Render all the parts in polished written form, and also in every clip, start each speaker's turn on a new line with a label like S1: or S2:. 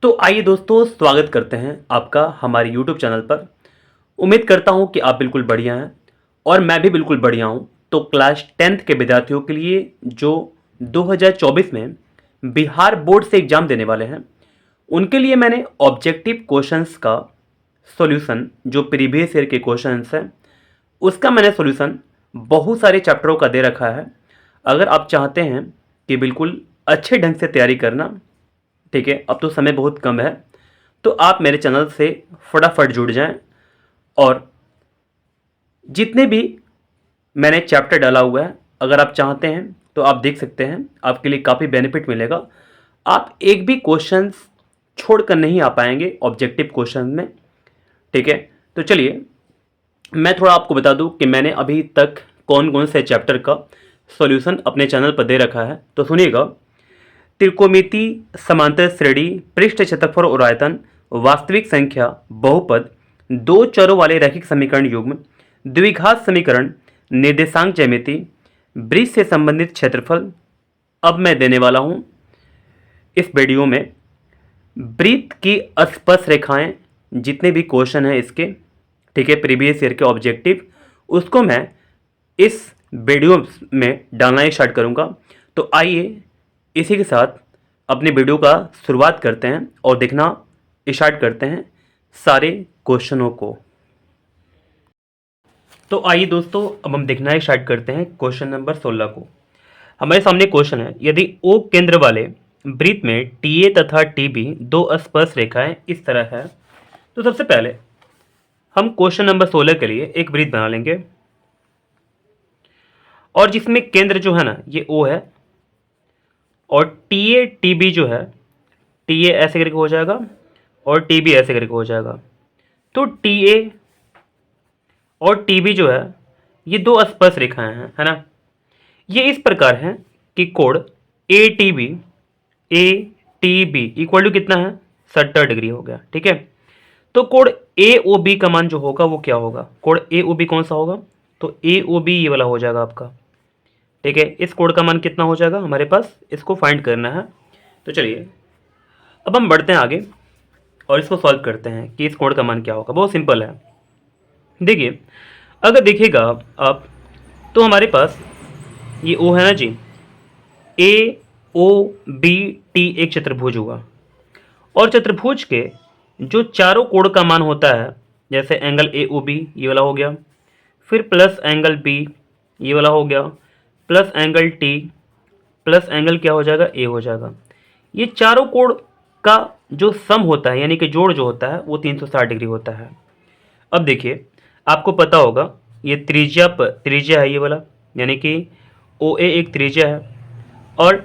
S1: तो आइए दोस्तों, स्वागत करते हैं आपका हमारे YouTube चैनल पर। उम्मीद करता हूं कि आप बिल्कुल बढ़िया हैं और मैं भी बिल्कुल बढ़िया हूं। तो क्लास 10th के विद्यार्थियों के लिए जो 2024 में बिहार बोर्ड से एग्ज़ाम देने वाले हैं, उनके लिए मैंने ऑब्जेक्टिव क्वेश्चंस का सॉल्यूशन, जो प्रीवियस ईयर के क्वेश्चंस हैं, उसका मैंने सॉल्यूशन बहुत सारे चैप्टरों का दे रखा है। अगर आप चाहते हैं कि बिल्कुल अच्छे ढंग से तैयारी करना, ठीक है, अब तो समय बहुत कम है, तो आप मेरे चैनल से फटाफट जुड़ जाएं और जितने भी मैंने चैप्टर डाला हुआ है, अगर आप चाहते हैं तो आप देख सकते हैं, आपके लिए काफ़ी बेनिफिट मिलेगा। आप एक भी क्वेश्चंस छोड़कर नहीं आ पाएंगे ऑब्जेक्टिव क्वेश्चन में, ठीक है। तो चलिए मैं थोड़ा आपको बता दूं कि मैंने अभी तक कौन कौन से चैप्टर का सॉल्यूशन अपने चैनल पर दे रखा है, तो सुनिएगा। त्रिकोणमिति, समांतर श्रेणी, पृष्ठ क्षेत्रफल और आयतन, वास्तविक संख्या, बहुपद, दो चरों वाले रैखिक समीकरण युग्म, द्विघात समीकरण, निर्देशांक ज्यामिति, वृत्त से संबंधित क्षेत्रफल। अब मैं देने वाला हूं इस वीडियो में वृत्त की स्पर्श रेखाएं, जितने भी क्वेश्चन हैं इसके, ठीक है, प्रीवियस ईयर के ऑब्जेक्टिव, उसको मैं इस वीडियो में डालना स्टार्ट करूंगा। तो आइए इसी के साथ अपने वीडियो का शुरुआत करते हैं और देखना स्टार्ट करते हैं सारे क्वेश्चनों को। तो आइए दोस्तों, अब हम देखना स्टार्ट करते हैं क्वेश्चन नंबर 16 को। हमारे सामने क्वेश्चन है, यदि ओ केंद्र वाले वृत्त में टी ए तथा टी बी दो स्पर्श रेखाएं इस तरह है, तो सबसे पहले हम क्वेश्चन नंबर 16 के लिए एक वृत्त बना लेंगे और जिसमें केंद्र जो है ना, ये ओ है और टी ए टी बी जो है, टी ए ऐसे करके हो जाएगा और टी बी ऐसे करके हो जाएगा। तो टी ए और टी बी जो है, ये दो स्पर्श रेखाएं हैं, है ना। ये इस प्रकार हैं कि कोण A T B equal to कितना है, 70 डिग्री हो गया, ठीक है। तो कोण ए ओ बी का मान जो होगा वो क्या होगा, कोण ए ओ बी कौन सा होगा, तो ए ओ बी ये वाला हो जाएगा आपका, ठीक है। इस कोण का मान कितना हो जाएगा हमारे पास, इसको फाइंड करना है। तो चलिए अब हम बढ़ते हैं आगे और इसको सॉल्व करते हैं कि इस कोण का मान क्या होगा। बहुत सिंपल है, देखिए, अगर देखिएगा आप, तो हमारे पास ये ओ है ना जी, ए ओ बी टी एक चतुर्भुज हुआ और चतुर्भुज के जो चारों कोण का मान होता है, जैसे एंगल ए ओ बी ये वाला हो गया, फिर प्लस एंगल बी ये वाला हो गया, plus angle T, plus angle क्या हो जाएगा, ए हो जाएगा। ये चारों कोण का जो सम होता है, यानी कि जोड़ जो होता है, वो 360 डिग्री होता है। अब देखिए, आपको पता होगा ये त्रिज्या है ये वाला, यानी कि ओ ए एक त्रिज्या है और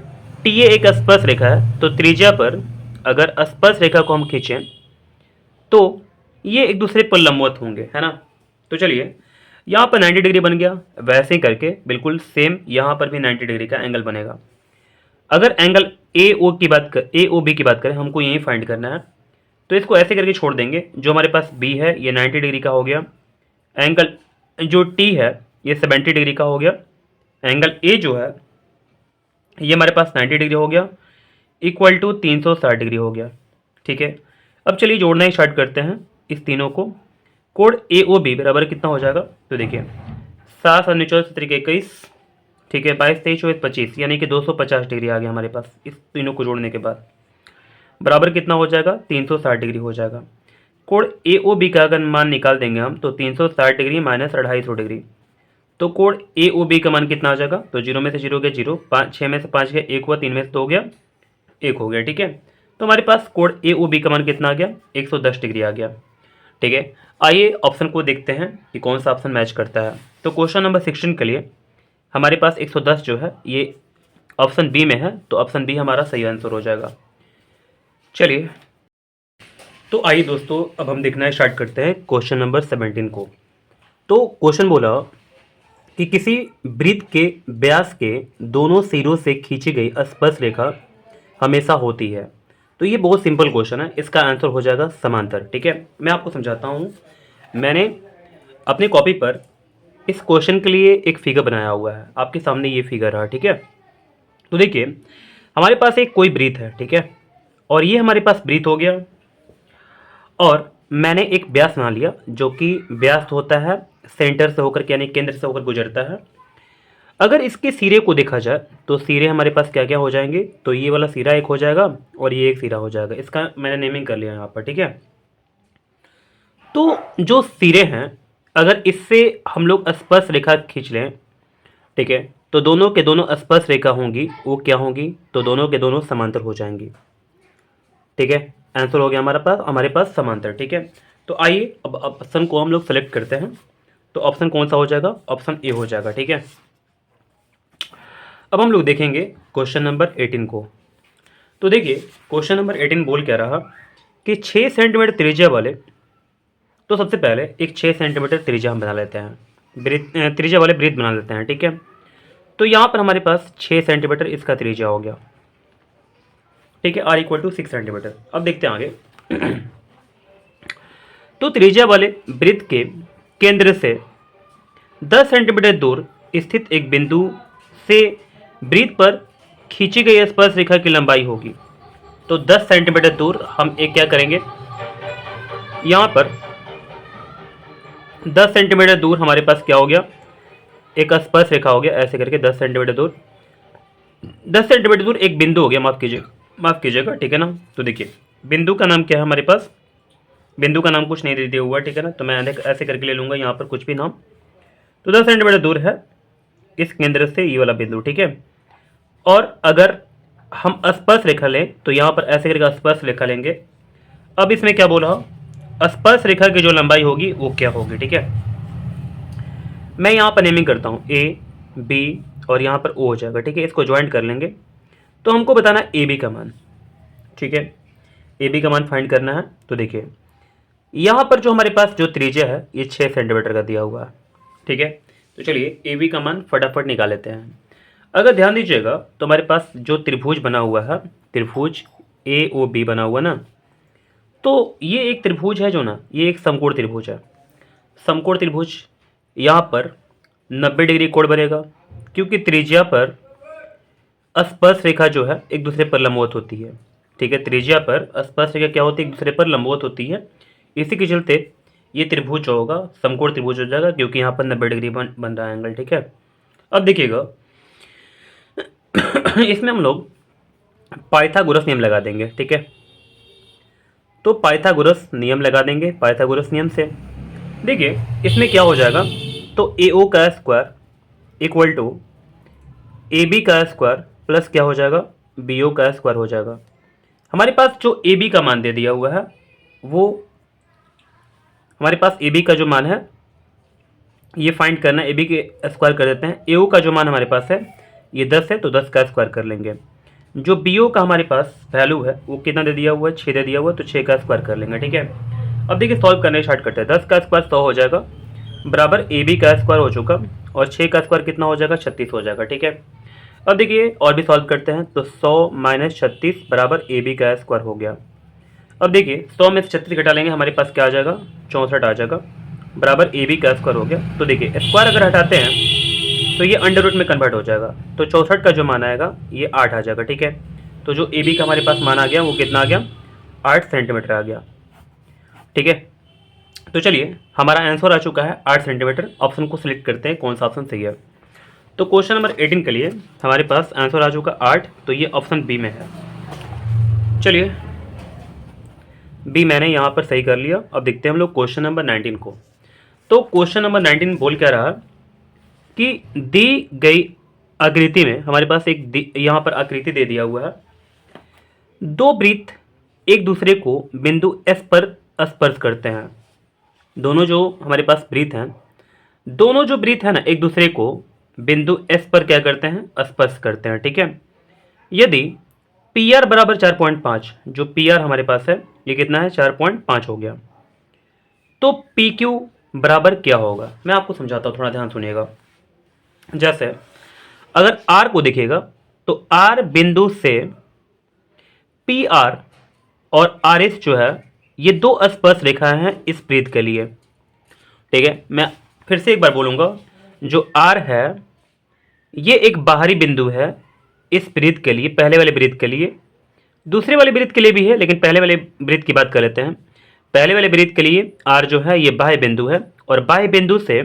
S1: टी ए एक स्पर्श रेखा है। तो त्रिज्या पर अगर स्पर्श रेखा को हम खींचें तो ये एक दूसरे पर लंबवत होंगे, है ना। तो चलिए यहाँ पर 90 डिग्री बन गया, वैसे ही करके बिल्कुल सेम यहाँ पर भी 90 डिग्री का एंगल बनेगा। अगर एंगल ए ओ बी की बात करें, हमको यही फाइंड करना है, तो इसको ऐसे करके छोड़ देंगे। जो हमारे पास बी है ये 90 डिग्री का हो गया, एंगल जो टी है ये 70 डिग्री का हो गया, एंगल ए जो है ये हमारे पास 90 डिग्री हो गया, इक्वल टू 360 डिग्री हो गया, ठीक है। अब चलिए जोड़ना ही स्टार्ट करते हैं इस तीनों को। कोण ए ओ बी बराबर कितना हो जाएगा, तो देखिए 7 और 21, ठीक है, 22 23 24 25, यानी कि 250 डिग्री आ गया हमारे पास इस तीनों को जोड़ने के बाद। बराबर कितना हो जाएगा, 360 डिग्री हो जाएगा। कोण ए ओ बी का अगर मान निकाल देंगे हम, तो 360 डिग्री माइनस 250 डिग्री, तो कोण ए ओ बी का मान कितना आ जाएगा, तो 0 में से 0 गया 0, 6 में से 5 गया 1 हुआ, 3 में से 2 गया 1 हो गया, ठीक है। तो हमारे पास कोण ए ओ बी का मान कितना आ गया, 110 डिग्री आ गया, ठीक है। आइए ऑप्शन को देखते हैं कि कौन सा ऑप्शन मैच करता है। तो क्वेश्चन नंबर 16 के लिए हमारे पास 110 जो है ये ऑप्शन बी में है, तो ऑप्शन बी हमारा सही आंसर हो जाएगा। चलिए तो आइए दोस्तों, अब हम देखना स्टार्ट करते हैं क्वेश्चन नंबर 17 को। तो क्वेश्चन बोला कि किसी वृत्त के व्यास के दोनों सिरों से खींची गई स्पर्श रेखा हमेशा होती है। तो ये बहुत सिंपल क्वेश्चन है, इसका आंसर हो जाएगा समांतर, ठीक है। मैं आपको समझाता हूँ, मैंने अपनी कॉपी पर इस क्वेश्चन के लिए एक फिगर बनाया हुआ है, आपके सामने ये फिगर है, ठीक है। तो देखिए हमारे पास एक कोई वृत्त है, ठीक है, और ये हमारे पास वृत्त हो गया, और मैंने एक व्यास बना लिया जो कि व्यास होता है सेंटर से होकर के यानी केंद्र से होकर गुजरता है। अगर इसके सिरे को देखा जाए तो सिरे हमारे पास क्या क्या हो जाएंगे, तो ये वाला सिरा एक हो जाएगा और ये एक सिरा हो जाएगा। इसका मैंने नेमिंग कर लिया यहाँ पर, ठीक है। तो जो सिरे हैं अगर इससे हम लोग स्पर्श रेखा खींच लें, ठीक है, तो दोनों के दोनों स्पर्श रेखा होंगी, वो क्या होंगी, तो दोनों के दोनों समांतर हो जाएंगी, ठीक है। आंसर हो गया हमारे पास समांतर, ठीक है। तो आइए अब ऑप्शन को हम लोग सेलेक्ट करते हैं। तो ऑप्शन कौन सा हो जाएगा, ऑप्शन ए हो जाएगा, ठीक है। अब हम लोग देखेंगे क्वेश्चन नंबर 18 को। तो देखिए क्वेश्चन नंबर 18 बोल क्या रहा कि 6 सेंटीमीटर त्रिज्या वाले, तो सबसे पहले एक 6 सेंटीमीटर त्रिज्या हम बना लेते हैं, त्रिज्या वाले वृत्त बना लेते हैं, ठीक है। तो यहाँ पर हमारे पास 6 सेंटीमीटर इसका त्रिज्या हो गया, ठीक है, r = 6 सेंटीमीटर। अब देखते हैं आगे। तो त्रिज्या वाले वृत्त के केंद्र से 10 सेंटीमीटर दूर स्थित एक बिंदु से वृत्त पर खींची गई स्पर्श रेखा की लंबाई होगी। तो 10 सेंटीमीटर दूर हम एक क्या करेंगे, यहाँ पर 10 सेंटीमीटर दूर हमारे पास क्या हो गया, एक स्पर्श रेखा हो गया, ऐसे करके 10 सेंटीमीटर दूर, 10 सेंटीमीटर दूर एक बिंदु हो गया, माफ़ कीजिएगा, ठीक है ना। तो देखिए बिंदु का नाम क्या है हमारे पास, बिंदु का नाम कुछ नहीं दे दिया हुआ, ठीक है ना। तो मैं ऐसे करके ले लूँगा यहाँ पर कुछ भी नाम। तो 10 सेंटीमीटर दूर है इस केंद्र से ये वाला बिंदु, ठीक है। और अगर हम स्पर्श रेखा लें तो यहाँ पर ऐसे करके स्पर्श रेखा लेंगे। अब इसमें क्या बोला, स्पर्श रेखा की जो लंबाई होगी वो क्या होगी, ठीक है। मैं यहाँ पर नेमिंग करता हूँ, ए बी और यहाँ पर ओ हो जाएगा, ठीक है। इसको ज्वाइंट कर लेंगे। तो हमको बताना ए बी का मान, ठीक है, ए बी का मान फाइंड करना है। तो देखिए यहाँ पर जो हमारे पास जो त्रिज्या है ये 6 सेंटीमीटर का दिया हुआ है, ठीक है। तो चलिए ए बी का मान फटाफट निकाल लेते हैं। अगर ध्यान दीजिएगा तो हमारे पास जो त्रिभुज बना हुआ है, त्रिभुज ए ओ बी बना हुआ ना, तो ये एक त्रिभुज है जो ना, ये एक समकोण त्रिभुज है। समकोण त्रिभुज यहाँ पर 90 डिग्री कोण बनेगा, क्योंकि त्रिज्या पर स्पर्श रेखा जो है एक दूसरे पर लंबवत होती है, ठीक है। त्रिज्या पर स्पर्श रेखा क्या होती है, एक दूसरे पर लंबवत होती है। इसी के चलते ये त्रिभुज जो होगा समकोण त्रिभुज हो जाएगा, क्योंकि यहाँ पर 90 डिग्री बन रहा है एंगल, ठीक है। अब देखिएगा इसमें हम लोग पाइथागोरस नियम लगा देंगे, ठीक है। तो पाइथागोरस नियम लगा देंगे, पाइथागोरस नियम से देखिए इसमें क्या हो जाएगा, तो ए ओ का square equal to A B का स्क्वायर प्लस क्या हो जाएगा, बी ओ का स्क्वायर हो जाएगा। हमारे पास जो ए बी का मान दे दिया हुआ है वो हमारे पास ए बी का जो मान है ये फाइंड करना है, ए बी के स्क्वायर कर देते हैं। ए ओ का जो मान हमारे पास है ये 10 है, तो 10 का स्क्वायर कर लेंगे। जो बी ओ का हमारे पास वैल्यू है वो कितना दे दिया हुआ है, 6 दे दिया हुआ है, तो 6 का स्क्वायर कर लेंगे, ठीक है। अब देखिए सॉल्व करने स्टार्ट करते हैं। 10 का स्क्वायर 100 हो जाएगा, बराबर ए बी का स्क्वायर हो चुका, और 6 का स्क्वायर कितना हो जाएगा, 36 हो जाएगा, ठीक है। अब देखिए और भी सॉल्व करते हैं। तो 100 - 36 बराबर ए बी का स्क्वायर हो गया। अब देखिए 100 में से 36 घटा लेंगे, हमारे पास क्या आ जाएगा, 64 आ जाएगा, बराबर ए बी का स्क्वायर हो गया। तो देखिए स्क्वायर अगर हटाते हैं तो ये अंडर रूट में कन्वर्ट हो जाएगा, तो 64 का जो मान आएगा ये 8 आ जाएगा, ठीक है। तो जो ए बी का हमारे पास मान आ गया वो कितना आ गया, 8 सेंटीमीटर आ गया, ठीक है। तो चलिए हमारा आंसर आ चुका है 8 सेंटीमीटर। ऑप्शन को सिलेक्ट करते हैं कौन सा ऑप्शन सही है। तो क्वेश्चन नंबर 18 के लिए हमारे पास आंसर आ चुका 8, तो ये ऑप्शन बी में है। चलिए बी मैंने यहाँ पर सही कर लिया। अब देखते हैं हम लोग क्वेश्चन नंबर 19 को। तो क्वेश्चन नंबर 19 बोल क्या रहा कि दी गई आकृति में हमारे पास एक यहाँ पर आकृति दे दिया हुआ है, दो वृत्त एक दूसरे को बिंदु एस पर स्पर्श करते हैं। दोनों जो हमारे पास वृत्त हैं, दोनों जो वृत्त है ना एक दूसरे को बिंदु एस पर क्या करते हैं, स्पर्श करते हैं, ठीक है। यदि पी आर बराबर 4.5, जो पी आर हमारे पास है ये कितना है, 4.5 हो गया, तो पी क्यू बराबर क्या होगा, मैं आपको समझाता हूँ, थोड़ा ध्यान सुनिएगा। जैसे अगर आर को देखिएगा तो आर बिंदु से पी आर और आर एस जो है ये दो स्पर्श रेखाएं हैं इस वृत्त के लिए, ठीक है। मैं फिर से एक बार बोलूंगा, जो आर है ये एक बाहरी बिंदु है इस वृत्त के लिए, पहले वाले वृत्त के लिए, दूसरे वाले वृत्त के लिए भी है, लेकिन पहले वाले वृत्त की बात कर लेते हैं। पहले वाले वृत्त के लिए आर जो है ये बाह्य बिंदु है, और बाह्य बिंदु से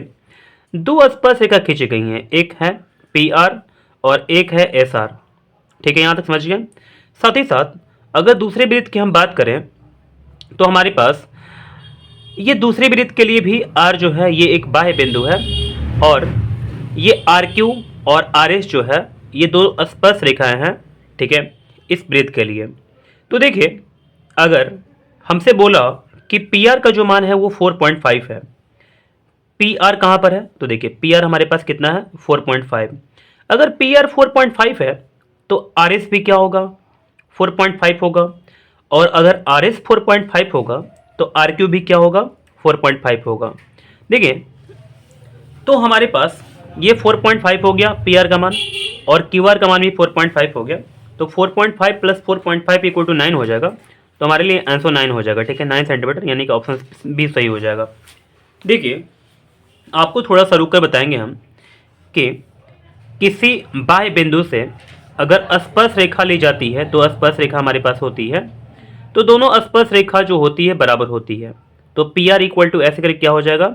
S1: दो स्पर्शरेखा खींची गई हैं, एक है पी आर और एक है एस आर। ठीक है, यहाँ तक समझ गए। साथ ही साथ अगर दूसरे वृत्त की हम बात करें तो हमारे पास ये दूसरे वृत्त के लिए भी आर जो है ये एक बाह्य बिंदु है, और ये आर क्यू और आर एस जो है ये दो स्पर्श रेखाएं हैं। ठीक है, इस वृत्त के लिए। तो देखिए, अगर हमसे बोला कि पी आर का जो मान है वो 4.5 है, पी आर कहाँ पर है, तो देखिए पी आर हमारे पास कितना है 4.5। अगर पी आर 4.5 है तो आर एस भी क्या होगा 4.5 होगा, और अगर आर एस 4.5 होगा तो आर क्यू भी क्या होगा 4.5 होगा। देखिए, तो हमारे पास ये 4.5 हो गया पी आर का मान, और क्यू आर का मान भी 4.5 हो गया। तो 4.5 प्लस 4.5 इक्वल टू 9 हो जाएगा। तो हमारे लिए आंसर 9 हो जाएगा। ठीक है, 9 सेंटीमीटर, यानी कि ऑप्शन बी सही हो जाएगा। देखिए, आपको थोड़ा सा रुक कर बताएंगे हम कि किसी बाह्य बिंदु से अगर स्पर्श रेखा ली जाती है तो स्पर्श रेखा हमारे पास होती है, तो दोनों स्पर्श रेखा जो होती है बराबर होती है। तो पी आर इक्वल टू ऐसे करके क्या हो जाएगा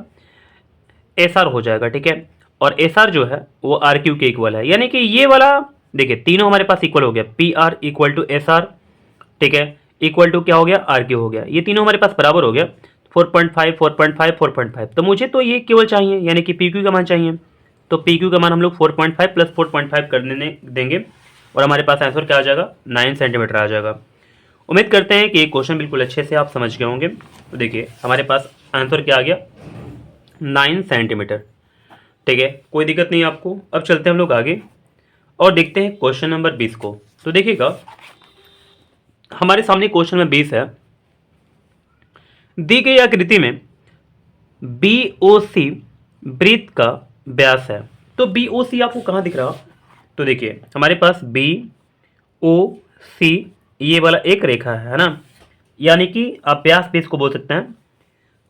S1: एस आर हो जाएगा। ठीक है, और एस आर जो है वो आर क्यू के इक्वल है, यानी कि ये वाला देखिए तीनों हमारे पास इक्वल हो गया, P R equal to S R. ठीक है, इक्वल टू क्या हो गया आर क्यू हो गया, ये तीनों हमारे पास बराबर हो गया 4.5 4.5 4.5। तो मुझे तो ये केवल चाहिए, यानी कि पी क्यू का मान चाहिए। तो पी क्यू का मान हम लोग 4.5 प्लस 4.5 कर देंगे, और हमारे पास आंसर क्या आ जाएगा 9 सेंटीमीटर आ जाएगा। उम्मीद करते हैं कि ये क्वेश्चन बिल्कुल अच्छे से आप समझ गए होंगे। तो देखिए, हमारे पास आंसर क्या आ गया 9 सेंटीमीटर। ठीक है, कोई दिक्कत नहीं आपको। अब चलते हैं हम लोग आगे और देखते हैं क्वेश्चन नंबर 20 को। तो देखिएगा, हमारे सामने क्वेश्चन नंबर 20 है। दी गई आकृति में बी ओ सी वृत्त का व्यास है। तो बी ओ सी आपको कहाँ दिख रहा, तो देखिए हमारे पास बी ओ सी ये वाला एक रेखा है ना, यानी कि आप व्यास भी इसको बोल सकते हैं।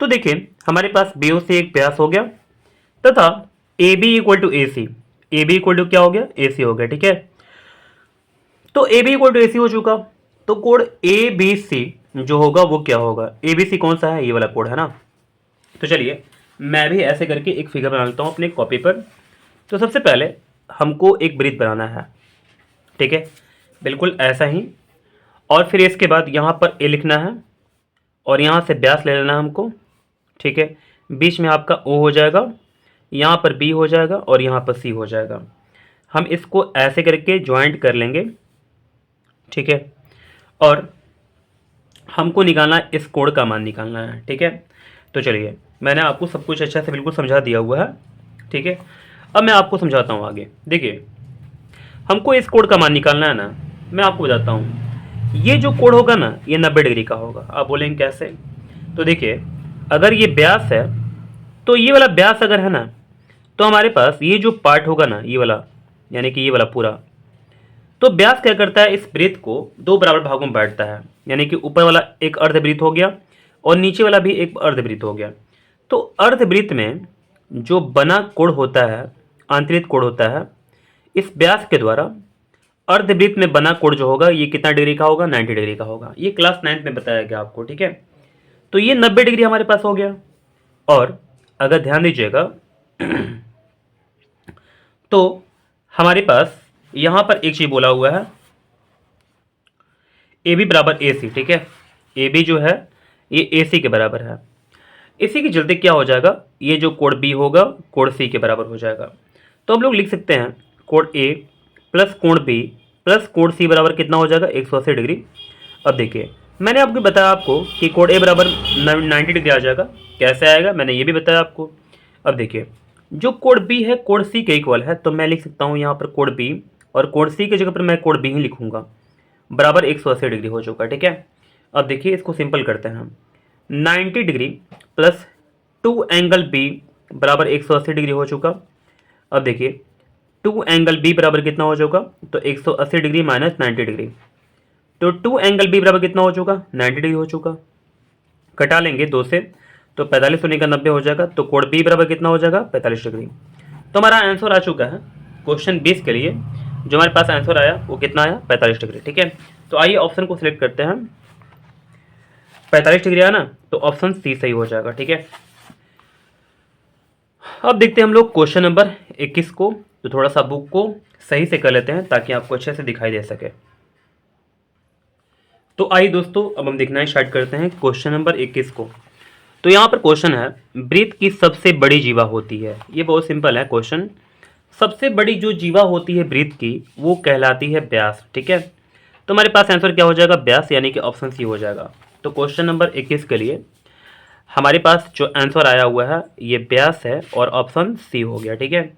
S1: तो देखिए, हमारे पास बी ओ सी एक व्यास हो गया, तथा A B equal to A C, A B equal to क्या हो गया ए सी हो गया। ठीक है, तो ए बी इक्वल टू ए सी हो चुका, तो कोड ए बी सी जो होगा वो क्या होगा, ए बी सी कौन सा है, ये वाला कोड है ना। तो चलिए मैं भी ऐसे करके एक फिगर बना लेता हूँ अपने कॉपी पर। तो सबसे पहले हमको एक वृत्त बनाना है। ठीक है, बिल्कुल ऐसा ही, और फिर इसके बाद यहाँ पर ए लिखना है, और यहाँ से व्यास ले लेना है हमको। ठीक है, बीच में आपका ओ हो जाएगा, यहाँ पर बी हो जाएगा, और यहाँ पर सी हो जाएगा। हम इसको ऐसे करके ज्वाइंट कर लेंगे। ठीक है, और हमको निकालना है इस कोण का मान निकालना है। ठीक है, तो चलिए मैंने आपको सब कुछ अच्छा से बिल्कुल समझा दिया हुआ है। ठीक है, अब मैं आपको समझाता हूँ आगे। देखिए, हमको इस कोण का मान निकालना है ना, मैं आपको बताता हूँ। ये जो कोण होगा ना ये 90 डिग्री का होगा। आप बोलेंगे कैसे, तो देखिए अगर ये व्यास है तो ये वाला व्यास अगर है ना, तो हमारे पास ये जो पार्ट होगा ना ये वाला, यानी कि ये वाला पूरा, तो व्यास क्या करता है इस वृत्त को दो बराबर भागों में बांटता है, यानी कि ऊपर वाला एक अर्धवृत्त हो गया और नीचे वाला भी एक अर्धवृत्त हो गया। तो अर्धवृत्त में जो बना कोण होता है, आंतरिक कोण होता है, इस व्यास के द्वारा अर्धवृत्त में बना कोण जो होगा ये कितना डिग्री का होगा 90 डिग्री का होगा। ये क्लास 9th में बताया गया आपको। ठीक है, तो ये 90 डिग्री हमारे पास हो गया। और अगर ध्यान दीजिएगा तो हमारे पास यहां पर एक चीज बोला हुआ है ए बी बराबर ए सी। ठीक है, ए बी जो है ये ए सी के बराबर है। इसी के चलते क्या हो जाएगा, ये जो कोण बी होगा कोण सी के बराबर हो जाएगा। तो हम लोग लिख सकते हैं कोण ए प्लस कोण बी प्लस कोण सी बराबर कितना हो जाएगा 180 डिग्री। अब देखिए, मैंने आपको बताया आपको कि कोण ए बराबर 90 डिग्री आ जाएगा। कैसे आएगा मैंने ये भी बताया आपको। अब देखिए, जो कोण बी है कोण सी के इक्वल है, तो मैं लिख सकता हूँ यहाँ पर कोण बी, और कोण सी की जगह पर मैं कोण बी ही लिखूंगा, बराबर 180 डिग्री हो चुका। ठीक है, अब देखिए इसको सिंपल करते हैं हम। 90 डिग्री प्लस 2 एंगल बी बराबर 180 डिग्री हो चुका। अब देखिए 2 एंगल बी बराबर कितना हो चुका, तो 180 डिग्री माइनस 90 डिग्री, तो 2 एंगल बी बराबर कितना हो चुका 90 डिग्री हो चुका। कटा लेंगे 2 से, तो 45 होने का 90 हो जाएगा, तो कोण बी बराबर कितना हो जाएगा 45 डिग्री। तो हमारा आंसर आ चुका है क्वेश्चन 20 के लिए। जो हमारे पास आंसर आया वो कितना आया 45 डिग्री। ठीक है, तो आइए ऑप्शन को सिलेक्ट करते हैं। 45 डिग्री है ना, तो ऑप्शन सी सही हो जाएगा। ठीक है, अब देखते हैं हम लोग क्वेश्चन नंबर 21 को। तो थोड़ा सा बुक को सही से कर लेते हैं ताकि आपको अच्छे से दिखाई दे सके। तो आइए दोस्तों, अब हम देखना स्टार्ट करते हैं क्वेश्चन नंबर 21 को। तो यहाँ पर क्वेश्चन है, ब्रीथ की सबसे बड़ी जीवा होती है। ये बहुत सिंपल है क्वेश्चन। सबसे बड़ी जो जीवा होती है ब्रीथ की, वो कहलाती है व्यास। ठीक है, तो हमारे पास आंसर क्या हो जाएगा, व्यास, यानी कि ऑप्शन सी हो जाएगा। तो क्वेश्चन नंबर 21 के लिए हमारे पास जो आंसर आया हुआ है ये व्यास है और ऑप्शन सी हो गया। ठीक है,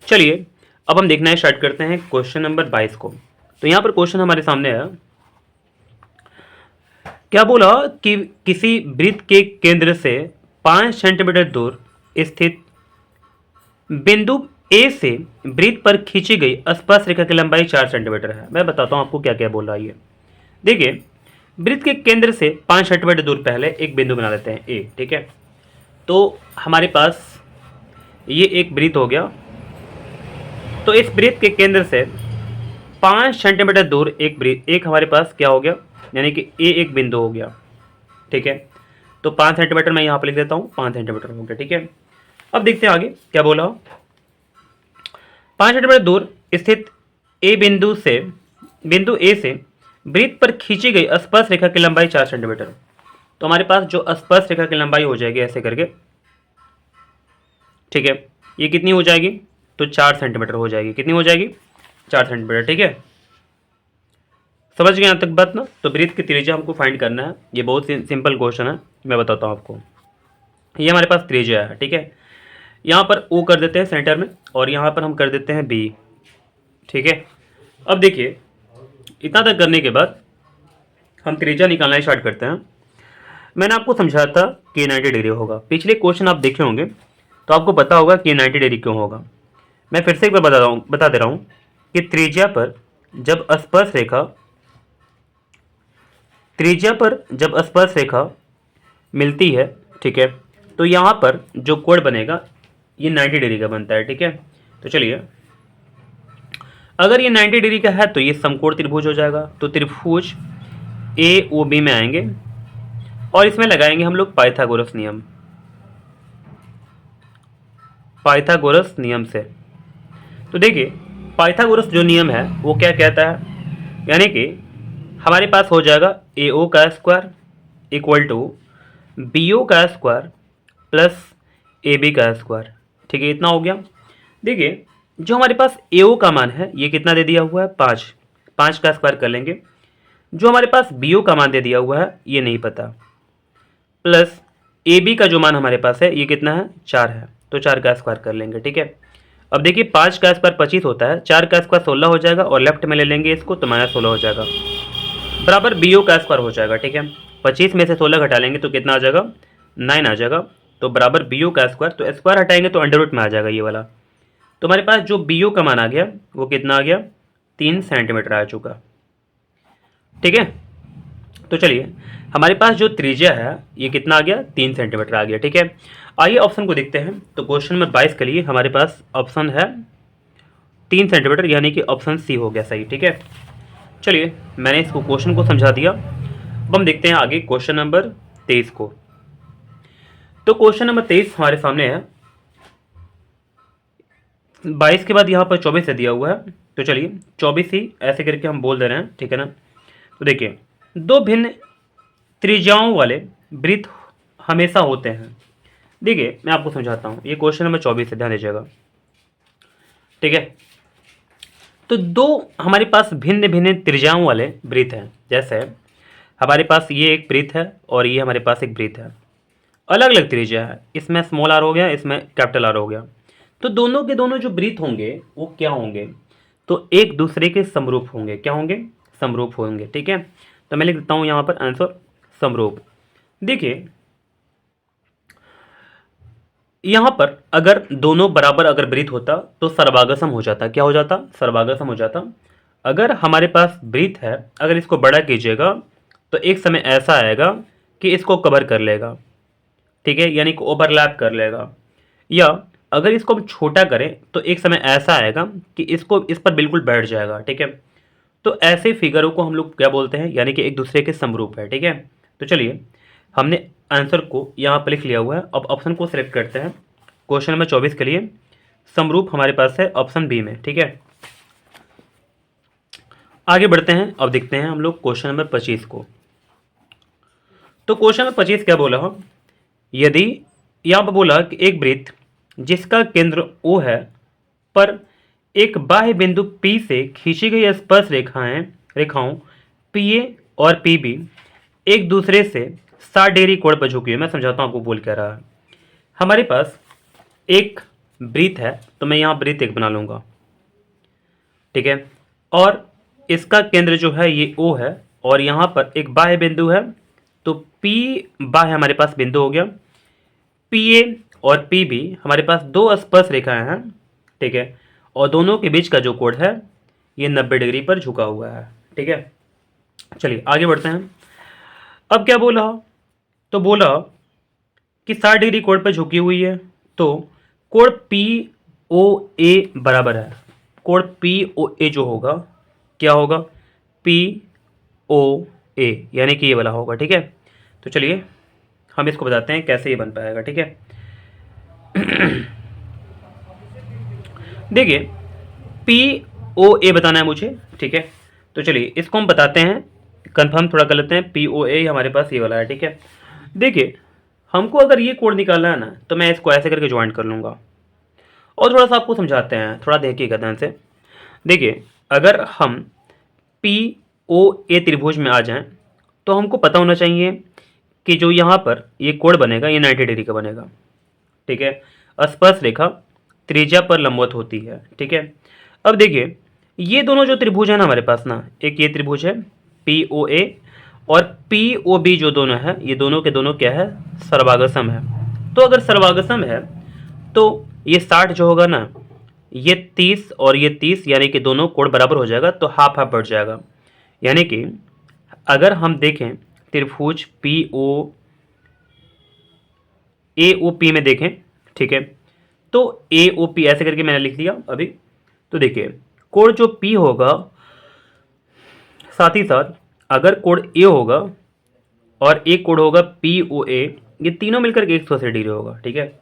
S1: चलिए अब हम देखना स्टार्ट करते हैं क्वेश्चन नंबर 22 को। तो यहाँ पर क्वेश्चन हमारे सामने है, क्या बोला कि किसी वृत्त के केंद्र से 5 सेंटीमीटर दूर स्थित बिंदु ए से वृत्त पर खींची गई स्पर्श रेखा की लंबाई 4 सेंटीमीटर है। मैं बताता हूँ आपको क्या क्या बोल रहा है ये। देखिए, वृत्त के केंद्र से 5 सेंटीमीटर दूर पहले एक बिंदु बना लेते हैं ए। ठीक है, तो हमारे पास ये एक वृत्त हो गया। तो इस वृत्त के केंद्र से 5 सेंटीमीटर दूर एक हमारे पास क्या हो गया, यानी कि ए एक बिंदु हो गया। ठीक है, तो 5 सेंटीमीटर मैं यहाँ पर लिख देता हूँ, 5 सेंटीमीटर हो गया। ठीक है, अब देखते हैं आगे क्या बोला। 5 सेंटीमीटर दूर स्थित बिंदु ए से वृत्त पर खींची गई स्पर्श रेखा की लंबाई 4 सेंटीमीटर। तो हमारे पास जो स्पर्श रेखा की लंबाई हो जाएगी ऐसे करके। ठीक है, ये कितनी हो जाएगी, तो 4 सेंटीमीटर हो जाएगी। कितनी हो जाएगी, 4 सेंटीमीटर। ठीक है, समझ गए यहाँ तक बात ना। तो वृत्त की त्रिज्या हमको फाइंड करना है। ये बहुत सिंपल क्वेश्चन है, मैं बताता हूँ आपको। ये हमारे पास त्रिज्या है। ठीक है, यहाँ पर ओ कर देते हैं सेंटर में और यहाँ पर हम कर देते हैं बी। ठीक है, अब देखिए इतना तक करने के बाद हम त्रिज्या निकालना स्टार्ट करते हैं। मैंने आपको समझाया था कि 90 डिग्री होगा। पिछले क्वेश्चन आप देखे होंगे तो आपको पता होगा कि 90 डिग्री क्यों होगा। मैं फिर से एक बार बता दे रहा हूँ कि त्रिज्या पर जब स्पर्श रेखा मिलती है, ठीक है, तो यहाँ पर जो कोण बनेगा ये 90 डिग्री का बनता है। ठीक है, तो चलिए अगर ये 90 डिग्री का है तो ये समकोण त्रिभुज हो जाएगा। तो त्रिभुज ए ओ बी में आएंगे और इसमें लगाएंगे हम लोग पाइथागोरस नियम से। तो देखिए पाइथागोरस जो नियम है वो क्या कहता है, यानी कि हमारे पास हो जाएगा ए ओ का square equal to B O का स्क्वायर प्लस ए बी का स्क्वायर। ठीक है, इतना हो गया। देखिए जो हमारे पास ए ओ का मान है ये कितना दे दिया हुआ है, 5। 5 का स्क्वायर कर लेंगे। जो हमारे पास बी ओ का मान दे दिया हुआ है ये नहीं पता, प्लस ए बी का जो मान हमारे पास है ये कितना है, 4 है। तो 4 का स्क्वायर कर लेंगे। ठीक है, अब देखिए 5 का स्क्वायर 25 होता है, 4 का स्क्वायर 16 हो जाएगा और लेफ्ट में ले लेंगे इसको तो -16 हो जाएगा, बराबर बी ओ का स्क्वायर हो जाएगा। ठीक है, 25 में से 16 घटा लेंगे तो कितना आ जाएगा, 9 आ जाएगा। तो बराबर बी ओ का स्क्वायर, तो स्क्वायर हटाएंगे तो अंडर रूट में आ जाएगा ये वाला। तो हमारे पास जो बी ओ का मान आ गया वो कितना आ गया, 3 सेंटीमीटर आ चुका। ठीक है, तो चलिए हमारे पास जो त्रिज्या है ये कितना आ गया, 3 सेंटीमीटर आ गया। ठीक है, आइए ऑप्शन को देखते हैं। तो क्वेश्चन नंबर 22 के लिए हमारे पास ऑप्शन है 3 सेंटीमीटर, यानी कि ऑप्शन सी हो गया सही। ठीक है, चलिए मैंने इसको क्वेश्चन को समझा दिया। अब हम देखते हैं आगे क्वेश्चन नंबर 23 को। तो क्वेश्चन नंबर 23 हमारे सामने है। 22 के बाद यहाँ पर 24 से दिया हुआ है, तो चलिए 24 ही ऐसे करके हम बोल दे रहे हैं। ठीक है ना, तो देखिए दो भिन्न त्रिज्याओं वाले वृत्त हमेशा होते हैं। देखिए मैं आपको समझाता हूँ, ये क्वेश्चन नंबर 24 है, ध्यान दीजिएगा। ठीक है, तो दो हमारे पास भिन्न भिन्न त्रिज्याओं वाले वृत्त हैं। जैसे हमारे पास ये एक वृत्त है और ये हमारे पास एक वृत्त है, अलग अलग त्रिज्या है। इसमें स्मॉल आर हो गया, इसमें कैपिटल आर हो गया। तो दोनों के दोनों जो वृत्त होंगे वो क्या होंगे, तो एक दूसरे के समरूप होंगे। क्या होंगे, समरूप होंगे। ठीक है, तो मैं लिख देता हूँ यहाँ पर आंसर समरूप। देखिए यहाँ पर अगर दोनों बराबर अगर वृत्त होता तो सर्वागसम हो जाता। क्या हो जाता, सर्वागसम हो जाता। अगर हमारे पास वृत्त है, अगर इसको बड़ा कीजिएगा तो एक समय ऐसा आएगा कि इसको कवर कर लेगा। ठीक है, यानी कि ओवरलैप कर लेगा। या अगर इसको हम छोटा करें तो एक समय ऐसा आएगा कि इस पर बिल्कुल बैठ जाएगा। ठीक है, तो ऐसे फिगरों को हम लोग क्या बोलते हैं, यानी कि एक दूसरे के समरूप है। ठीक है, तो चलिए हमने आंसर को यहाँ पर लिख लिया हुआ है। अब ऑप्शन को सिलेक्ट करते हैं। क्वेश्चन नंबर 24 के लिए समरूप हमारे पास है ऑप्शन बी में। ठीक है, आगे बढ़ते हैं। अब देखते हैं हम लोग क्वेश्चन नंबर 25 को। तो क्वेश्चन नंबर 25 क्या बोला हो, यदि यहाँ पर बोला कि एक वृत्त जिसका केंद्र O है पर एक बाह्य बिंदु P से खींची गई स्पर्श रेखाओं PA और PB एक दूसरे से 60 डिग्री कोण पर झुकी है। मैं समझाता हूँ आपको बोल क्या रहा है। हमारे पास एक वृत्त है, तो मैं यहाँ वृत्त एक बना लूँगा। ठीक है, और इसका केंद्र जो है ये O है और यहाँ पर एक बाह्य बिंदु है, तो P बाह्य हमारे पास बिंदु हो गया। PA और PB हमारे पास दो स्पर्श रेखाएं हैं। ठीक है, और दोनों के बीच का जो कोण है ये 90 डिग्री पर झुका हुआ है। ठीक है, चलिए आगे बढ़ते हैं। अब क्या बोला, तो बोला कि 60 डिग्री कोण पर झुकी हुई है, तो कोण POA बराबर है, कोण POA जो होगा क्या होगा, POA यानी कि ये वाला होगा। ठीक है, तो चलिए हम इसको बताते हैं कैसे ये बन पाएगा। ठीक है, देखिए POA बताना है मुझे। ठीक है, तो चलिए इसको हम बताते हैं, कंफर्म थोड़ा कर लेते हैं। POA हमारे पास ये वाला है। ठीक है, देखिए हमको अगर ये कोण निकालना है ना, तो मैं इसको ऐसे करके ज्वाइंट कर लूँगा। और थोड़ा सा आपको समझाते हैं, थोड़ा देखिएगा ध्यान से। देखिए अगर हम POA त्रिभुज में आ जाएं, तो हमको पता होना चाहिए कि जो यहाँ पर ये कोण बनेगा ये 90 डिग्री का बनेगा। ठीक है, स्पर्श रेखा त्रिज्या पर लंबवत होती है। ठीक है, अब देखिए ये दोनों जो त्रिभुज है ना हमारे पास ना, एक ये त्रिभुज है POA और POB जो दोनों है, ये दोनों के दोनों क्या है, सर्वागसम है। तो अगर सर्वागसम है तो ये 60 जो होगा ना, ये 30 और ये 30 यानी कि दोनों कोण बराबर हो जाएगा, तो हाफ हाफ बढ़ जाएगा। यानी कि अगर हम देखें त्रिभुज AOP में देखें, ठीक है, तो AOP ऐसे करके मैंने लिख दिया अभी। तो देखिए कोण जो P होगा, साथ ही साथ अगर कोण A होगा और एक कोण होगा POA, ये तीनों मिलकर के 180 डिग्री होगा। ठीक है,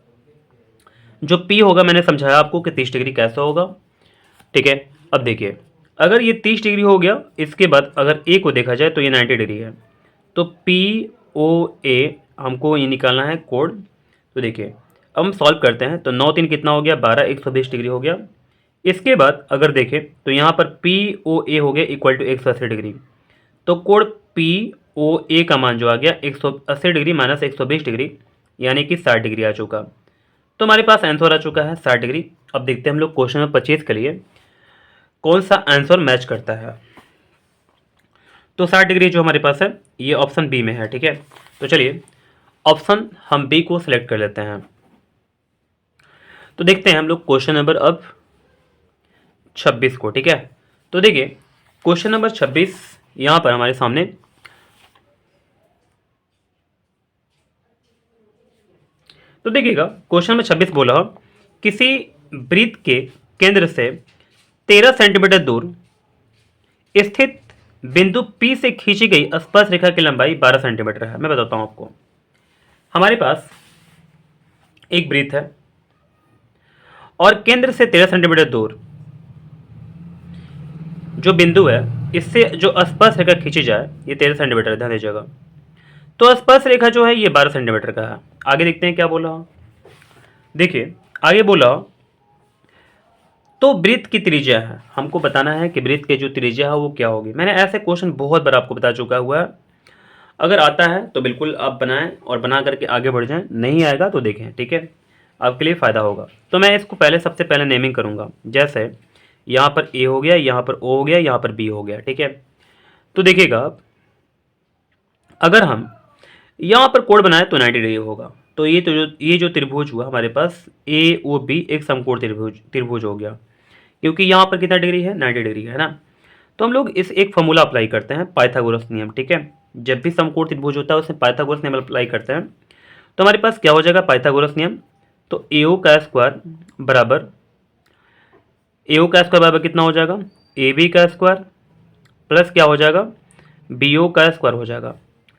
S1: जो P होगा मैंने समझाया आपको कि 30 डिग्री कैसा होगा। ठीक है, अब देखिए अगर ये 30 डिग्री हो गया, इसके बाद अगर A को देखा जाए तो ये 90 डिग्री है, तो POA हमको ये निकालना है कोण। तो देखिए अब हम सॉल्व करते हैं, तो 9 3 कितना हो गया, 12, 120 डिग्री हो गया। इसके बाद अगर देखें तो यहाँ पर POA हो गया इक्वल टू 180 डिग्री, तो कोण POA का मान जो आ गया 180 डिग्री माइनस 120 डिग्री यानी कि 60 डिग्री आ चुका। तो हमारे पास आंसर आ चुका है 60 डिग्री। अब देखते हैं हम लोग क्वेश्चन नंबर 25 के लिए कौन सा आंसर मैच करता है। तो 60 डिग्री जो हमारे पास है ये ऑप्शन बी में है। ठीक है, तो चलिए ऑप्शन हम बी को सिलेक्ट कर लेते हैं। तो देखते हैं हम लोग क्वेश्चन नंबर अब 26 को। ठीक है, तो देखिए क्वेश्चन नंबर 26 यहाँ पर हमारे सामने, तो देखिएगा क्वेश्चन नंबर 26 बोला किसी वृत्त के केंद्र से 13 सेंटीमीटर दूर स्थित बिंदु P से खींची गई स्पर्श रेखा की लंबाई 12 सेंटीमीटर है। मैं बताता हूं आपको, हमारे पास एक वृत्त है और केंद्र से 13 सेंटीमीटर दूर जो बिंदु है, इससे जो स्पर्श रेखा खींची जाए ये 13 सेंटीमीटर, ध्यान दीजिएगा। तो स्पर्श रेखा जो है ये 12 सेंटीमीटर का है। आगे देखते हैं क्या बोला। देखिए आगे बोला तो वृत्त की त्रिज्या है, हमको बताना है कि वृत्त की जो त्रिज्या है वो क्या होगी। मैंने ऐसे क्वेश्चन बहुत बार आपको बता चुका हुआ है। अगर आता है तो बिल्कुल आप बनाएं और बना करके आगे बढ़ जाएं, नहीं आएगा तो देखें। ठीक है, आपके लिए फ़ायदा होगा। तो मैं इसको सबसे पहले नेमिंग करूँगा। जैसे यहाँ पर A हो गया, यहाँ पर O हो गया, यहाँ पर B हो गया। ठीक है, तो देखिएगा आप, अगर हम यहाँ पर कोण बनाए तो 90 डिग्री होगा। तो ये जो त्रिभुज हुआ हमारे पास AOB एक समकोण त्रिभुज हो गया, क्योंकि यहाँ पर कितना डिग्री है, 90 डिग्री है ना। तो हम लोग इस एक फॉर्मूला अप्लाई करते हैं, पाइथागोरस नियम। ठीक है, जब भी समकोण त्रिभुज होता है उसमें पाइथागोरस नियम अप्लाई करते हैं। तो हमारे पास क्या हो जाएगा, पाइथागोरस नियम। तो AO का स्क्वायर बराबर, AO का स्क्वायर बराबर कितना हो जाएगा, AB का स्क्वायर प्लस क्या हो जाएगा, बी ओ का स्क्वायर हो जाएगा।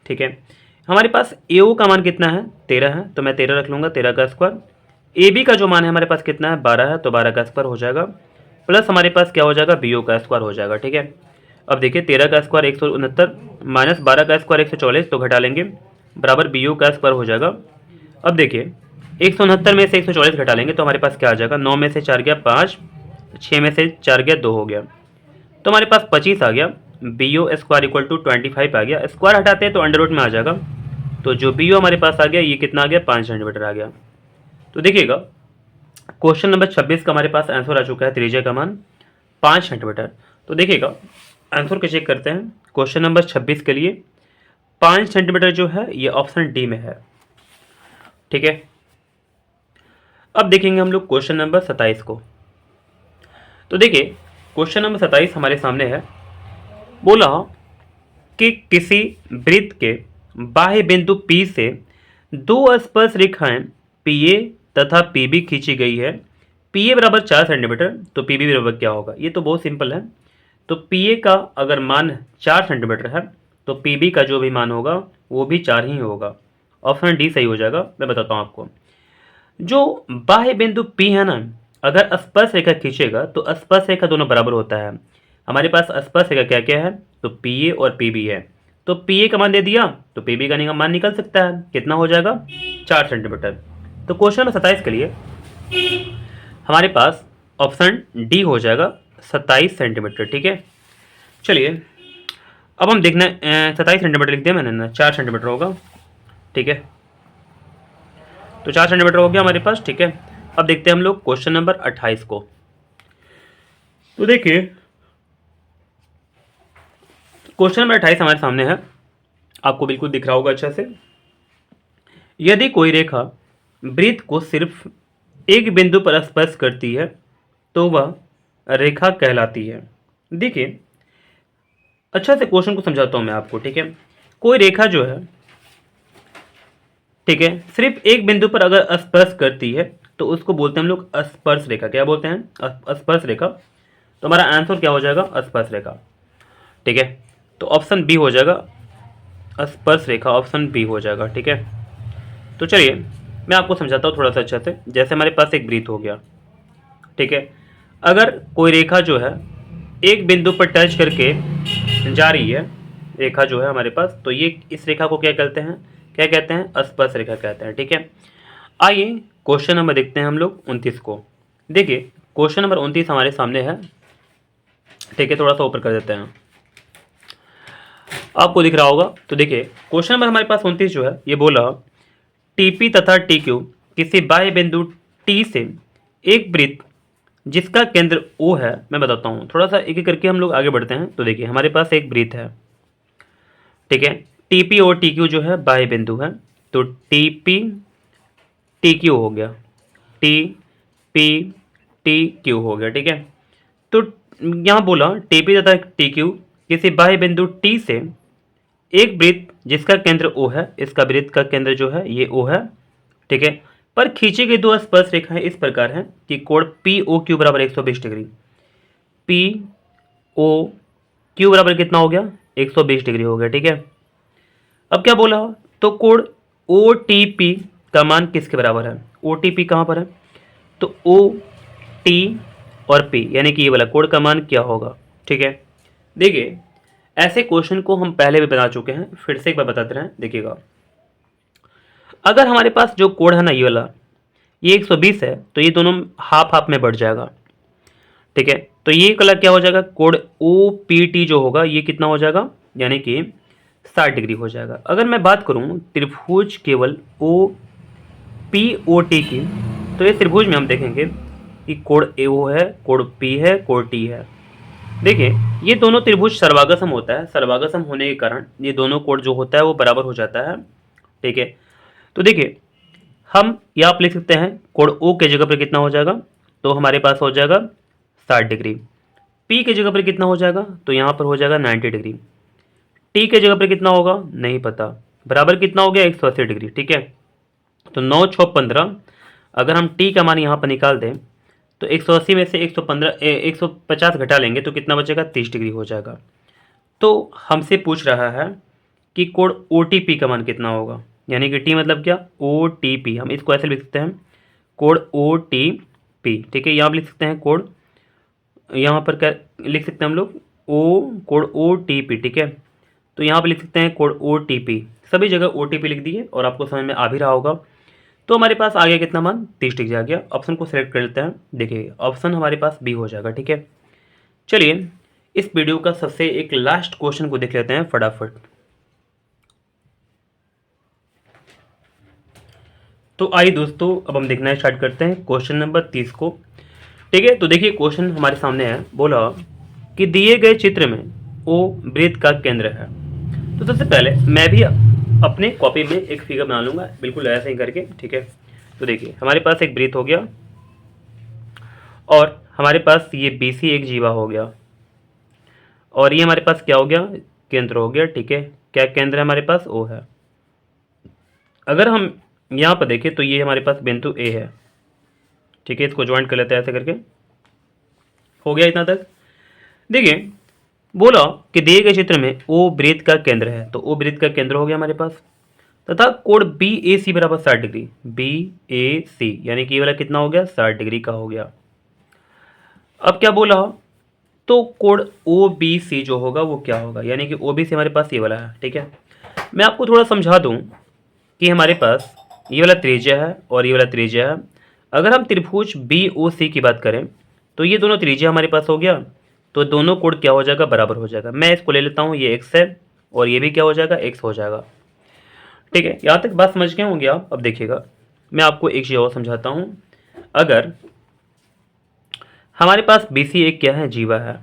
S1: ठीक है, हमारे पास ए ओ का मान कितना है, 13 है, तो मैं 13 रख लूँगा, 13 का स्क्वायर। ए बी का जो मान है हमारे पास कितना है, 12 है, तो 12 का स्क्वायर हो जाएगा, प्लस हमारे पास क्या हो जाएगा, बी ओ का स्क्वायर हो जाएगा। ठीक है, अब देखिए 13 का स्क्वायर 169 माइनस 12 का स्क्वायर 144, तो घटा लेंगे, बराबर बी ओ का स्क्वायर हो जाएगा। अब देखिए 169 में से 144 घटा लेंगे तो हमारे पास क्या आ जाएगा, 9 में से 4 गया 5, 6 में से 4 गया 2 हो गया, तो हमारे पास 25 आ गया। B O square equal to 25 आ गया, स्क्वायर हटाते हैं तो अंडर रूट में आ जाएगा, तो जो बी ओ हमारे पास आ गया ये कितना आ गया, 5 सेंटीमीटर आ गया। तो देखिएगा क्वेश्चन नंबर 26 का हमारे पास आंसर आ चुका है, त्रिज्या का मान 5 सेंटीमीटर। तो देखिएगा आंसर को चेक करते हैं, क्वेश्चन नंबर 26 के लिए 5 सेंटीमीटर जो है ये ऑप्शन डी में है। ठीक है, अब देखेंगे हम लोग क्वेश्चन नंबर 27 को। तो देखिए क्वेश्चन नंबर 27 हमारे सामने है, बोला कि किसी वृत्त के बाह्य बिंदु P से दो स्पर्श रेखाएं PA तथा PB खींची गई है। PA बराबर 4 सेंटीमीटर, तो PB बराबर क्या होगा, ये तो बहुत सिंपल है। तो PA का अगर मान 4 सेंटीमीटर है तो PB का जो भी मान होगा वो भी 4 ही होगा। ऑप्शन डी सही हो जाएगा। मैं बताता हूँ आपको, जो बाह्य बिंदु P है ना, अगर स्पर्श रेखा खींचेगा तो स्पर्श रेखा दोनों बराबर होता है। हमारे पास स्पर्श रेखा क्या क्या है, तो PA और PB है, तो PA का मान दे दिया तो PB का मान निकल सकता है, कितना हो जाएगा, 4 सेंटीमीटर। तो क्वेश्चन नंबर 27 के लिए हमारे पास ऑप्शन डी हो जाएगा, 27 सेंटीमीटर। ठीक है, चलिए अब हम देखना 27 सेंटीमीटर लिख दिया मैंने ना, 4 सेंटीमीटर होगा। ठीक है, तो 4 सेंटीमीटर हो गया हमारे पास। ठीक है, अब देखते हैं हम लोग क्वेश्चन नंबर 28 को। तो देखिए क्वेश्चन नंबर 28 हमारे सामने है, आपको बिल्कुल दिख रहा होगा अच्छा से। यदि कोई रेखा वृत्त को सिर्फ एक बिंदु पर स्पर्श करती है तो वह रेखा कहलाती है। देखिए अच्छा से क्वेश्चन को समझाता हूं मैं आपको। ठीक है, कोई रेखा जो है, ठीक है, सिर्फ एक बिंदु पर अगर स्पर्श करती है तो उसको बोलते हैं हम लोग स्पर्श रेखा। क्या बोलते हैं, स्पर्श रेखा। तो हमारा आंसर क्या हो जाएगा, स्पर्श रेखा। ठीक है, तो ऑप्शन बी हो जाएगा, स्पर्श रेखा, ऑप्शन बी हो जाएगा। ठीक है, तो चलिए मैं आपको समझाता हूँ थोड़ा सा अच्छा से। जैसे हमारे पास एक वृत्त हो गया, ठीक है, अगर कोई रेखा जो है एक बिंदु पर टच करके जा रही है, रेखा जो है हमारे पास, तो ये इस रेखा को क्या कहते हैं, क्या कहते हैं, स्पर्श रेखा कहते हैं। ठीक है, आइए क्वेश्चन नंबर देखते हैं हम लोग 29 को। देखिए क्वेश्चन नंबर 29 हमारे सामने है। ठीक है, थोड़ा सा ऊपर कर देते हैं, आपको दिख रहा होगा। तो देखिए क्वेश्चन नंबर हमारे पास 29 जो है ये बोला, TP तथा TQ किसी बाह्य बिंदु T से एक वृत्त जिसका केंद्र O है। मैं बताता हूँ, थोड़ा सा एक एक करके हम लोग आगे बढ़ते हैं। तो देखिए हमारे पास एक वृत्त है, ठीक है, TP और TQ जो है बाह्य बिंदु है, तो TP TQ हो गया, TP TQ हो गया। ठीक है, तो यहाँ बोला TP तथा TQ किसी बाह्य बिंदु T से एक वृत्त जिसका केंद्र O है, इसका वृत्त का केंद्र जो है ये O है। ठीक है, पर खींची गई दो स्पर्श रेखाएं इस प्रकार है कि कोण POQ बराबर 120 डिग्री, POQ बराबर कितना हो गया, 120 डिग्री हो गया। ठीक है, अब क्या बोला, तो कोण OTP का मान किसके बराबर है, OTP कहाँ पर है, तो OT और P यानी कि ये वाला कोण का मान क्या होगा। ठीक है, देखिए ऐसे क्वेश्चन को हम पहले भी बना चुके हैं, फिर से एक बार बताते रहें। देखिएगा अगर हमारे पास जो कोण है ना ये वाला, ये 120 है, तो ये दोनों हाफ हाफ में बढ़ जाएगा। ठीक है, तो ये वाला क्या हो जाएगा, कोण OPT जो होगा ये कितना हो जाएगा, यानी कि 60 डिग्री हो जाएगा। अगर मैं बात करूं त्रिभुज केवल OPOT की, तो ये त्रिभुज में हम देखेंगे कि कोण AO है, कोण P है, कोण T है। देखिए ये दोनों त्रिभुज सर्वागसम होता है, सर्वागसम होने के कारण ये दोनों कोण जो होता है वो बराबर हो जाता है। ठीक है, तो देखिए हम यहाँ पर लिख सकते हैं कोण O के जगह पर कितना हो जाएगा, तो हमारे पास हो जाएगा 60 डिग्री। P के जगह पर कितना हो जाएगा, तो यहाँ पर हो जाएगा 90 डिग्री। T के जगह पर कितना होगा नहीं पता, बराबर कितना हो गया 180 डिग्री। ठीक है, तो 9 6 15, अगर हम T का मान यहाँ पर निकाल दें तो 180 में से 150 घटा लेंगे तो कितना बचेगा, 30 डिग्री हो जाएगा। तो हमसे पूछ रहा है कि कोड OTP का मान कितना होगा, यानी कि टी मतलब क्या, OTP। हम इसको ऐसे लिख सकते हैं, कोड OTP, ठीक है। यहाँ पर लिख सकते हैं कोड, यहाँ पर क्या लिख सकते हैं हम लोग, कोड OTP, ठीक है। तो यहाँ पर लिख सकते हैं कोड OTP, सभी जगह OTP लिख दिए और आपको समझ में आ भी रहा होगा। तो हमारे पास आ गया कितना मान, 30 डिग्री आ गया। ऑप्शन को सिलेक्ट कर लेते हैं। देखिए ऑप्शन हमारे पास बी हो जाएगा, ठीक है। चलिए इस वीडियो का सबसे एक लास्ट क्वेश्चन को देख लेते हैं फटाफट। तो आइए दोस्तों, अब हम देखना स्टार्ट करते हैं क्वेश्चन नंबर 30 को, ठीक है। तो देखिए क्वेश्चन हमारे सामने है, बोला कि दिए गए चित्र में ओ वृत्त का केंद्र है। तो सबसे पहले मैं भी अपने कॉपी में एक फिगर बना लूंगा, बिल्कुल ऐसे ही करके, ठीक है। तो देखिए हमारे पास एक वृत्त हो गया और हमारे पास ये BC एक जीवा हो गया और ये हमारे पास क्या हो गया, केंद्र हो गया, ठीक है। क्या केंद्र है हमारे पास, O है। अगर हम यहाँ पर देखें तो ये हमारे पास बिंदु A है, ठीक है। इसको ज्वाइंट कर लेते हैं ऐसे करके, हो गया इतना तक। देखिए बोला कि दिए गए चित्र में O वृत्त का केंद्र है, तो O वृत्त का केंद्र हो गया हमारे पास, तथा कोण BAC बराबर 60 डिग्री, BAC यानी कि ये वाला कितना हो गया, 60 डिग्री का हो गया। अब क्या बोला, तो कोण OBC जो होगा वो क्या होगा, यानी कि OBC हमारे पास ये वाला है, ठीक है। मैं आपको थोड़ा समझा दूं कि हमारे पास ये वाला त्रिज्या है और ये वाला त्रिज्या है। अगर हम त्रिभुज BOC की बात करें तो ये दोनों त्रिज्या हमारे पास हो गया, तो दोनों कोण क्या हो जाएगा, बराबर हो जाएगा। मैं इसको ले लेता हूँ, ये x है और ये भी क्या हो जाएगा, x हो जाएगा, ठीक है। यहाँ तक बात समझ गए होंगे आप। अब देखिएगा मैं आपको एक चीज़ और समझाता हूँ। अगर हमारे पास BC एक क्या है, जीवा है,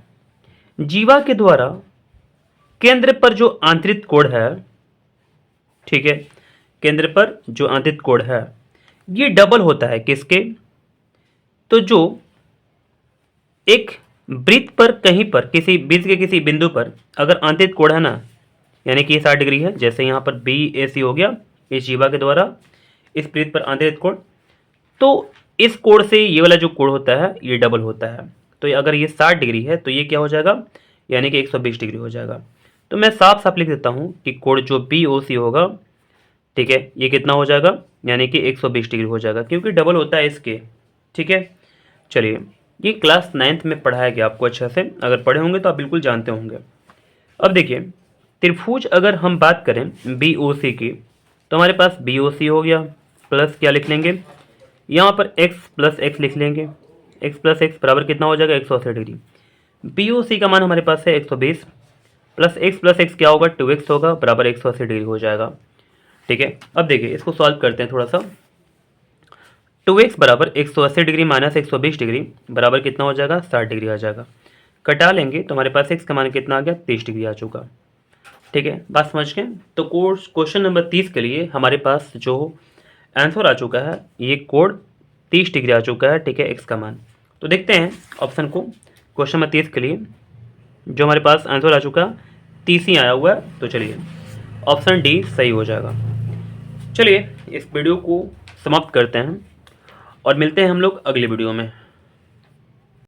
S1: जीवा के द्वारा केंद्र पर जो आंतरिक कोण है, ठीक है, केंद्र पर जो आंतरिक कोण है ये डबल होता है किसके, तो जो एक वृत्त पर कहीं पर किसी वृत्त के किसी बिंदु पर अगर आंतरिक कोण है ना, यानी कि 60 डिग्री है, जैसे यहाँ पर BAC हो गया, इस जीवा के द्वारा इस वृत्त पर आंतरिक कोण, तो इस कोण से ये वाला जो कोण होता है ये डबल होता है। तो अगर ये 60 डिग्री है तो ये क्या हो जाएगा, यानी कि 120 डिग्री हो जाएगा। तो मैं साफ साफ लिख देता हूँ कि कोण जो BOC होगा, ठीक है, ये कितना हो जाएगा, यानी कि 120 डिग्री हो जाएगा, क्योंकि डबल होता है इसके, ठीक है। चलिए ये क्लास 9th में पढ़ाया गया आपको अच्छा से, अगर पढ़े होंगे तो आप बिल्कुल जानते होंगे। अब देखिए त्रिभुज अगर हम बात करें BOC की, तो हमारे पास BOC हो गया, प्लस क्या लिख लेंगे, यहाँ पर x प्लस एक्स लिख लेंगे, x प्लस एक्स बराबर कितना हो जाएगा, 180 डिग्री। BOC का मान हमारे पास है 120, प्लस x क्या होगा, 2x होगा, बराबर 180 डिग्री हो जाएगा, ठीक है। अब देखिए इसको सॉल्व करते हैं थोड़ा सा। 2x बराबर 180 डिग्री माइनस 120 डिग्री बराबर कितना हो जाएगा, 60 डिग्री आ जाएगा। कटा लेंगे तो हमारे पास x का मान कितना आ गया, 30 डिग्री आ चुका, ठीक है। बात समझ गए। तो क्वेश्चन नंबर 30 के लिए हमारे पास जो आंसर आ चुका है, ये कोण 30 डिग्री आ चुका है, ठीक है, x का मान। तो देखते हैं ऑप्शन को, क्वेश्चन नंबर 30 के लिए जो हमारे पास आंसर आ चुका 30 ही आया हुआ है, तो चलिए ऑप्शन डी सही हो जाएगा। चलिए इस वीडियो को समाप्त करते हैं और मिलते हैं हम लोग अगली वीडियो में।